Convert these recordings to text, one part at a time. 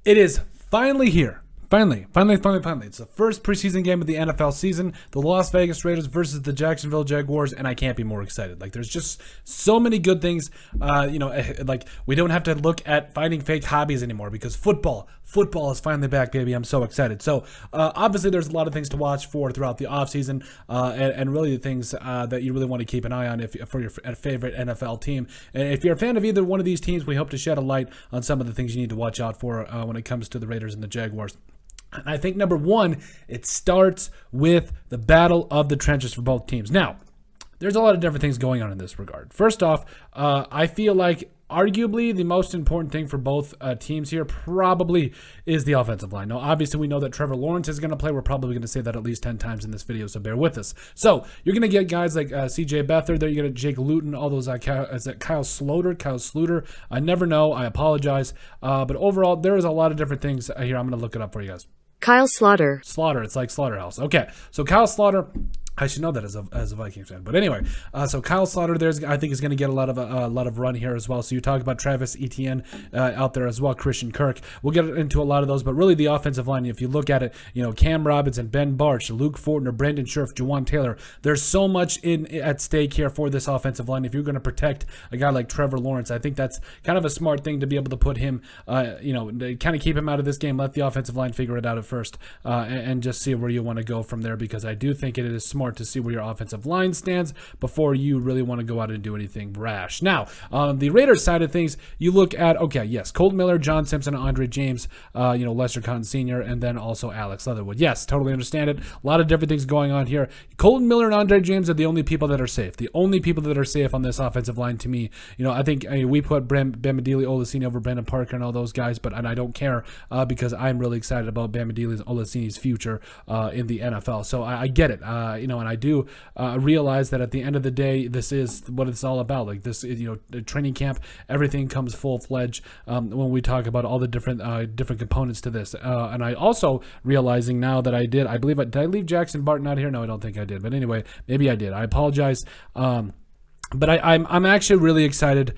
It is finally here. Finally. It's the first preseason game of the NFL season. The Las Vegas Raiders versus the Jacksonville Jaguars, and I can't be more excited. Like, there's just so many good things. Like, we don't have to look at finding fake hobbies anymore because football is finally back, baby. I'm so excited. So, obviously, there's a lot of things to watch for throughout the offseason, and really the things that you really want to keep an eye on for your favorite NFL team. And if you're a fan of either one of these teams, we hope to shed a light on some of the things you need to watch out for when it comes to the Raiders and the Jaguars. And I think number one, it starts with the battle of the trenches for both teams. Now, there's a lot of different things going on in this regard. First off, I feel like arguably the most important thing for both teams here probably is the offensive line. Now, obviously, we know that Trevor Lawrence is going to play. We're probably going to say that at least 10 times in this video, so bear with us. So, you're going to get guys like C.J. Beathard there. You're going to Jake Luton, all those, is that Kyle Sluter? I never know. I apologize. But overall, there is a lot of different things here. I'm going to look it up for you guys. Kyle Slaughter. It's like Slaughterhouse. Okay, so Kyle Slaughter, I should know that as a Vikings fan. But anyway, so Kyle Slaughter I think is going to get a lot of run here as well. So you talk about Travis Etienne out there as well, Christian Kirk. We'll get into a lot of those, but really the offensive line, if you look at it, Cam Robinson, Ben Barch, Luke Fortner, Brandon Scherf, Jawan Taylor, there's so much at stake here for this offensive line. If you're going to protect a guy like Trevor Lawrence, I think that's kind of a smart thing to be able to put him, kind of keep him out of this game, let the offensive line figure it out at first, and just see where you want to go from there, because I do think it is smart to see where your offensive line stands before you really want to go out and do anything rash. Now, on the Raiders side of things, you look at, Colton Miller, John Simpson, Andre James, Lester Cotton Sr., and then also Alex Leatherwood. Yes, totally understand it. A lot of different things going on here. Colton Miller and Andre James are the only people that are safe. The only people that are safe on this offensive line to me. I think we put Bamidele Olaseni over Brandon Parker and all those guys, and I don't care because I'm really excited about Bamidele Olaseni's future in the NFL. So I get it, and I do realize that at the end of the day, this is what it's all about. Like this, training camp, everything comes full-fledged when we talk about all the different components to this. And I also realizing now that did I leave Jackson Barton out here? No, I don't think I did. But anyway, maybe I did. I apologize. But I'm actually really excited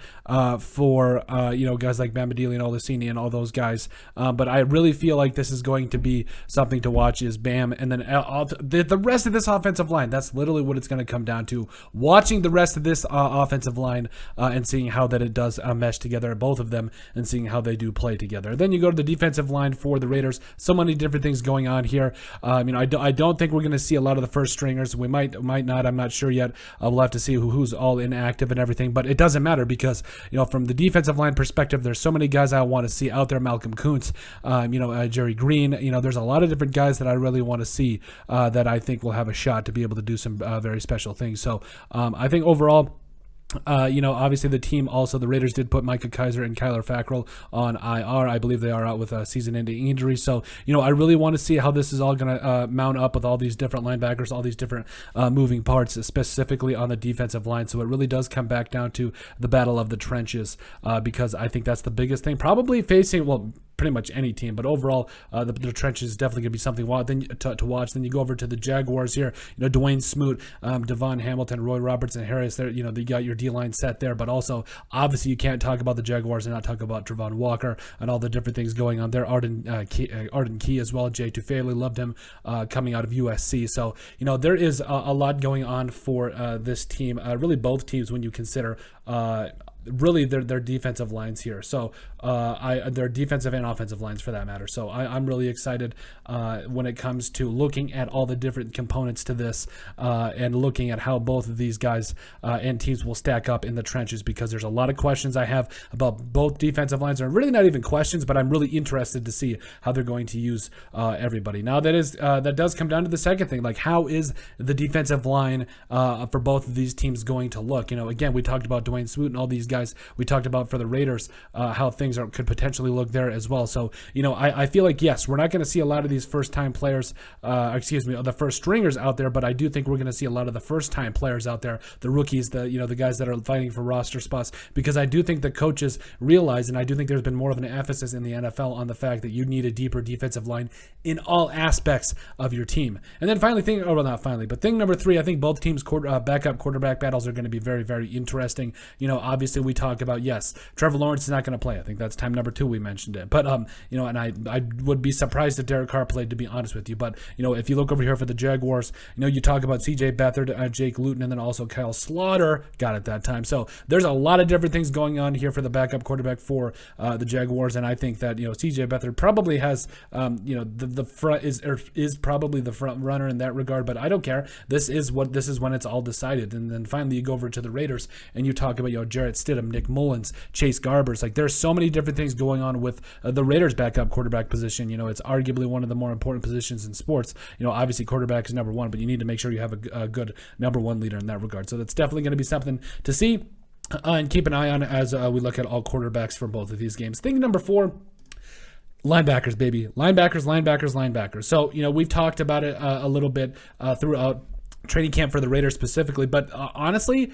for guys like Bamidele and Olaseni and all those guys. But I really feel like this is going to be something to watch is Bam, and then the rest of this offensive line. That's literally what it's going to come down to. Watching the rest of this offensive line and seeing how that it does mesh together, both of them, and seeing how they do play together. Then you go to the defensive line for the Raiders. So many different things going on here. I don't think we're going to see a lot of the first stringers. We might not. I'm not sure yet. We'll have to see who's all inactive and everything, but it doesn't matter because from the defensive line perspective, there's so many guys I want to see out there. Malcolm Kuntz, Jerry Green, there's a lot of different guys that I really want to see that I think will have a shot to be able to do some very special things. So I think overall, obviously the team also, the Raiders did put Micah Kaiser and Kyler Fackrell on IR. I believe they are out with a season-ending injury. So, I really want to see how this is all going to mount up with all these different linebackers, all these different moving parts, specifically on the defensive line. So it really does come back down to the battle of the trenches because I think that's the biggest thing. Probably facing, pretty much any team, but overall, the trenches is definitely going to be something to watch. Then you go over to the Jaguars here, Dwayne Smoot, Devon Hamilton, Roy Robertson, Harris. There, you got your D-line set there, but also obviously you can't talk about the Jaguars and not talk about Travon Walker and all the different things going on there. Arden Key as well. Jay Tufele, loved him coming out of USC. So there is a lot going on for this team. Really, both teams when you consider. Really their defensive lines here. So their defensive and offensive lines for that matter. So I'm really excited when it comes to looking at all the different components to this and looking at how both of these guys and teams will stack up in the trenches, because there's a lot of questions I have about both defensive lines, or really not even questions, but I'm really interested to see how they're going to use everybody. Now that does come down to the second thing, like how is the defensive line for both of these teams going to look? Again, we talked about Dwayne Smoot and all these guys. We talked about for the Raiders how things could potentially look there as well. So I feel like yes, we're not going to see a lot of these first-time players, the first stringers out there, but I do think we're going to see a lot of the first-time players out there, the rookies, the guys that are fighting for roster spots, because I do think the coaches realize, and I do think there's been more of an emphasis in the NFL on the fact that you need a deeper defensive line in all aspects of your team. And then thing number 3, I think both teams' backup quarterback battles are going to be very, very interesting. Obviously obviously we talk about, yes, Trevor Lawrence is not going to play. I think that's time number 2 we mentioned it. But, and I would be surprised if Derek Carr played, to be honest with you. But, if you look over here for the Jaguars, you talk about C.J. Beathard, Jake Luton, and then also Kyle Slaughter got it that time. So there's a lot of different things going on here for the backup quarterback for the Jaguars, and I think that C.J. Beathard probably has the front is probably the front runner in that regard. But I don't care. This is when it's all decided. And then finally you go over to the Raiders and you talk about Jarrett Stidham, Nick Mullins, Chase Garbers. Like, there's so many different things going on with the Raiders backup quarterback position. It's arguably one of the more important positions in sports. Obviously quarterback is number 1, but you need to make sure you have a good number 1 leader in that regard. So that's definitely going to be something to see and keep an eye on as we look at all quarterbacks for both of these games. Thing number 4, linebackers, baby. Linebackers. So, we've talked about it a little bit throughout training camp for the Raiders specifically, but honestly,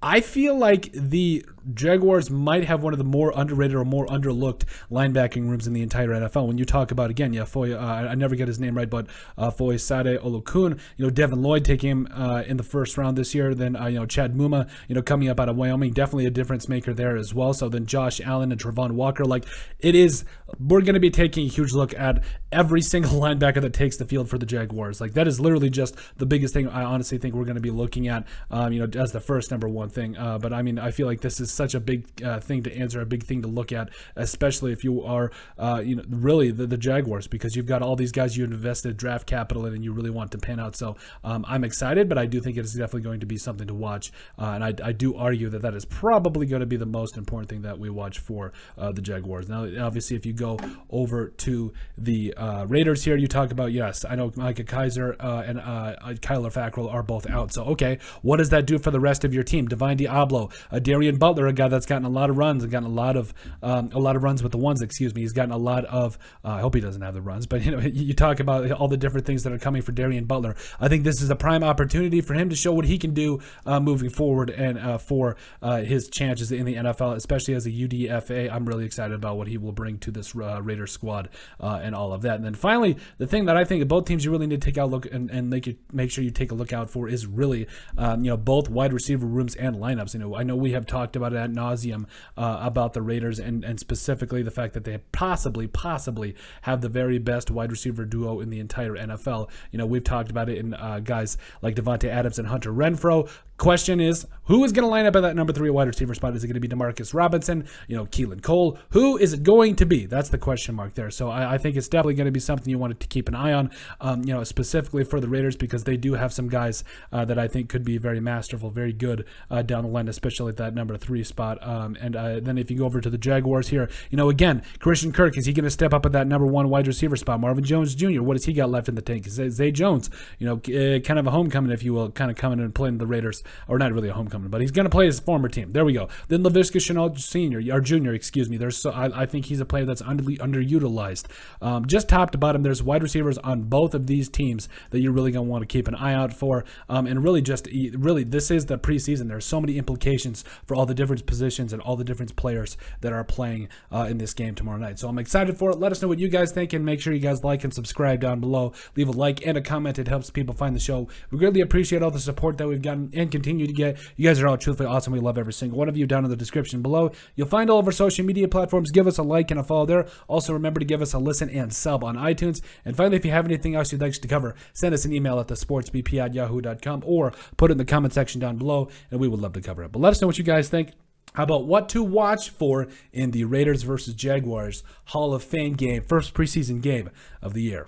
I feel like the Jaguars might have one of the more underrated or more underlooked linebacking rooms in the entire NFL. When you talk about, again, I never get his name right, but Foye Sade Olokun, Devin Lloyd taking him in the first round this year. Then, Chad Muma, coming up out of Wyoming, definitely a difference maker there as well. So then Josh Allen and Travon Walker, we're going to be taking a huge look at every single linebacker that takes the field for the Jaguars. Like, that is literally just the biggest thing I honestly think we're going to be looking at, as the first number 1 thing. But I feel like this is such a big thing to answer, a big thing to look at, especially if you are, really the Jaguars, because you've got all these guys you invested draft capital in and you really want to pan out. So I'm excited, but I do think it is definitely going to be something to watch. And I do argue that is probably going to be the most important thing that we watch for the Jaguars. Now, obviously, if you go over to the Raiders here, you talk about, yes, I know Micah Kaiser and Kyler Fackrell are both out. So, okay, what does that do for the rest of your team? Divine Diablo, Darian Butler, a guy that's gotten a lot of runs and gotten a lot of runs with the ones. He's gotten a lot of. I hope he doesn't have the runs, but you talk about all the different things that are coming for Darian Butler. I think this is a prime opportunity for him to show what he can do moving forward and for his chances in the NFL, especially as a UDFA. I'm really excited about what he will bring to this Raiders squad and all of that. And then finally, the thing that I think both teams you really need to take a look and make sure you take a look out for is really both wide receiver rooms and lineups. I know we have talked about it ad nauseum about the Raiders and specifically the fact that they possibly have the very best wide receiver duo in the entire NFL. We've talked about it in guys like Devontae Adams and Hunter Renfrow. Question is, who is going to line up at that number 3 wide receiver spot? Is it going to be Demarcus Robinson? Keelan Cole? Who is it going to be? That's the question mark there. So I think it's definitely going to be something you wanted to keep an eye on, specifically for the Raiders, because they do have some guys that I think could be very masterful, very good down the line, especially at that number 3 spot. And then if you go over to the Jaguars here, again, Christian Kirk, is he going to step up at that number 1 wide receiver spot? Marvin Jones Jr., what has he got left in the tank? Zay Jones, kind of a homecoming, if you will, kind of coming and playing the Raiders. Or not really a homecoming, but he's going to play his former team. There we go. Then Laviska Shenault Jr., I think he's a player that's underutilized. Just top to bottom, there's wide receivers on both of these teams that you're really going to want to keep an eye out for. And really, this is the preseason. There's so many implications for all the different positions and all the different players that are playing in this game tomorrow night. So I'm excited for it. Let us know what you guys think, and make sure you guys like and subscribe down below. Leave a like and a comment. It helps people find the show. We greatly appreciate all the support that we've gotten and continue to get. You guys are all truthfully awesome. We love every single one of you. Down in the description below, you'll find all of our social media platforms. Give us a like and a follow there. Also, remember to give us a listen and sub on iTunes. And finally, if you have anything else you'd like us to cover, send us an email at thesportsbp@yahoo.com or put it in the comment section down below, and we would love to cover it. But let us know what you guys think about what to watch for in the Raiders versus Jaguars Hall of Fame game, first preseason game of the year.